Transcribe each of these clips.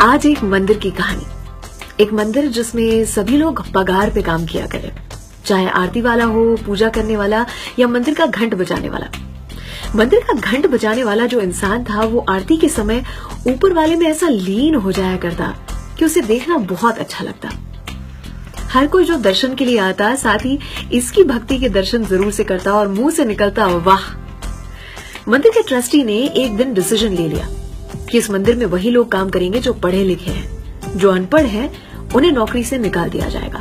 आज एक मंदिर की कहानी। एक मंदिर जिसमें सभी लोग पगार पे काम किया करें, चाहे आरती वाला हो, पूजा करने वाला या मंदिर का घंट बजाने वाला। मंदिर का घंट बजाने वाला जो इंसान था वो आरती के समय ऊपर वाले में ऐसा लीन हो जाया करता कि उसे देखना बहुत अच्छा लगता। हर कोई जो दर्शन के लिए आता साथ ही इसकी भक्ति के दर्शन जरूर से करता और मुंह से निकलता वाह। मंदिर के ट्रस्टी ने एक दिन डिसीजन ले लिया कि इस मंदिर में वही लोग काम करेंगे जो पढ़े लिखे हैं, जो अनपढ़ हैं उन्हें नौकरी से निकाल दिया जाएगा।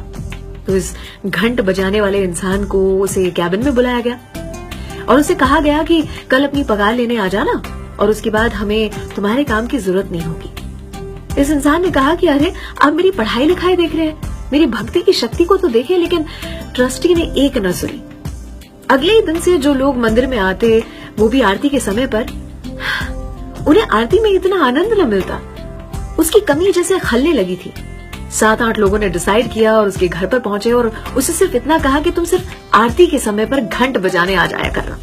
तो इस घंट बजाने वाले इंसान को उसे कैबिन में बुलाया गया और उसे कहा गया कि कल अपनी पगार लेने आ जाना और उसके बाद हमें तुम्हारे काम की जरूरत नहीं होगी। इस इंसान ने कहा कि अरे आप मेरी पढ़ाई लिखाई देख रहे हैं, मेरी भक्ति की शक्ति को तो देखें। लेकिन ट्रस्टी ने एक न सुनी। अगले दिन से जो लोग मंदिर में आते वो भी आरती के समय पर, उन्हें आरती में इतना आनंद न मिलता। उसकी कमी जैसे खलने लगी थी। 7-8 लोगों ने डिसाइड किया और उसके घर पर पहुंचे और उसे सिर्फ इतना कहा कि तुम सिर्फ आरती के समय पर घंट बजाने आ जाया करना।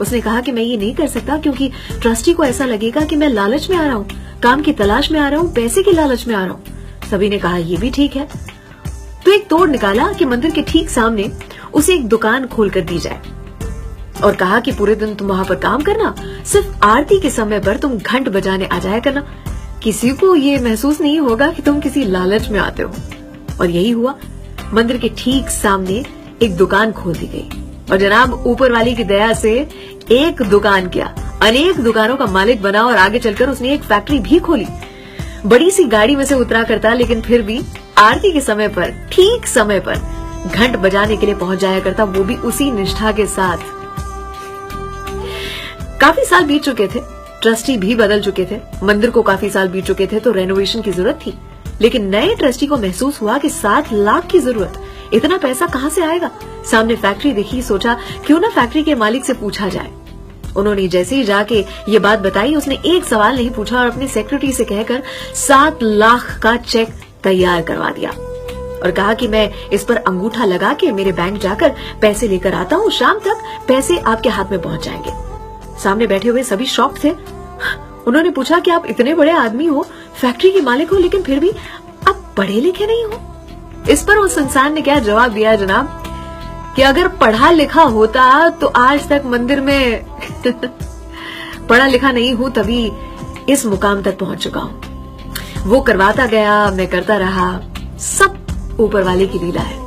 उसने कहा कि मैं ये नहीं कर सकता क्योंकि ट्रस्टी को ऐसा लगेगा कि मैं लालच में आ रहा हूँ, काम की तलाश में आ रहा हूँ, पैसे की लालच में आ रहा हूँ। सभी ने कहा ये भी ठीक है। तो एक तोड़ निकाला कि मंदिर के ठीक सामने उसे एक दुकान खोल कर दी जाए और कहा कि पूरे दिन तुम वहां पर काम करना, सिर्फ आरती के समय पर तुम घंट बजाने आ जाया करना। किसी को ये महसूस नहीं होगा कि तुम किसी लालच में आते हो। और यही हुआ। मंदिर के ठीक सामने एक दुकान खोल दी गई और जनाब ऊपर वाली की दया से एक दुकान क्या अनेक दुकानों का मालिक बना और आगे चलकर उसने एक फैक्ट्री भी खोली। बड़ी सी गाड़ी में से उतरा करता लेकिन फिर भी आरती के समय पर ठीक समय पर घंट बजाने के लिए पहुंच जाया करता, वो भी उसी निष्ठा के साथ। काफी साल बीत चुके थे, ट्रस्टी भी बदल चुके थे, मंदिर को काफी साल बीत चुके थे तो रेनोवेशन की जरूरत थी। लेकिन नए ट्रस्टी को महसूस हुआ कि 7 लाख की जरूरत, इतना पैसा कहां से आएगा। सामने फैक्ट्री देखी, सोचा क्यों ना फैक्ट्री के मालिक से पूछा जाए। उन्होंने जैसे ही जाके ये बात बताई, उसने एक सवाल नहीं पूछा और अपनी सेक्रेटरी से कहकर 7 लाख का चेक तैयार करवा दिया और कहा कि मैं इस पर अंगूठा लगा के मेरे बैंक जाकर पैसे लेकर आता हूँ, शाम तक पैसे आपके हाथ में पहुंच जाएंगे। सामने बैठे हुए सभी शॉक थे। उन्होंने पूछा कि आप इतने बड़े आदमी हो, फैक्ट्री के मालिक हो, लेकिन फिर भी आप पढ़े लिखे नहीं हो। इस पर उस इंसान ने क्या जवाब दिया जनाब कि अगर पढ़ा लिखा होता तो आज तक मंदिर में पढ़ा लिखा नहीं हूं तभी इस मुकाम तक पहुंच चुका हूं। वो करवाता गया, मैं करता रहा, सब ऊपर वाले की लीला है।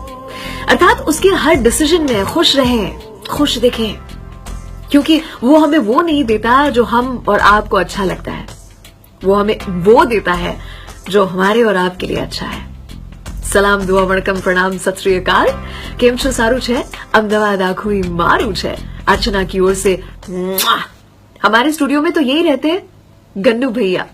अर्थात उसके हर डिसीजन में खुश रहें, खुश दिखें, क्योंकि वो हमें वो नहीं देता जो हम और आपको अच्छा लगता है, वो हमें वो देता है जो हमारे और आपके लिए अच्छा है। सलाम, दुआ, वणकम, प्रणाम, सत श्री अकाल। केम छो, सारू छे? अमदावाद आखुई मारू छे। अर्चना की ओर से। हमारे स्टूडियो में तो यही रहते हैं गन्नू भैया।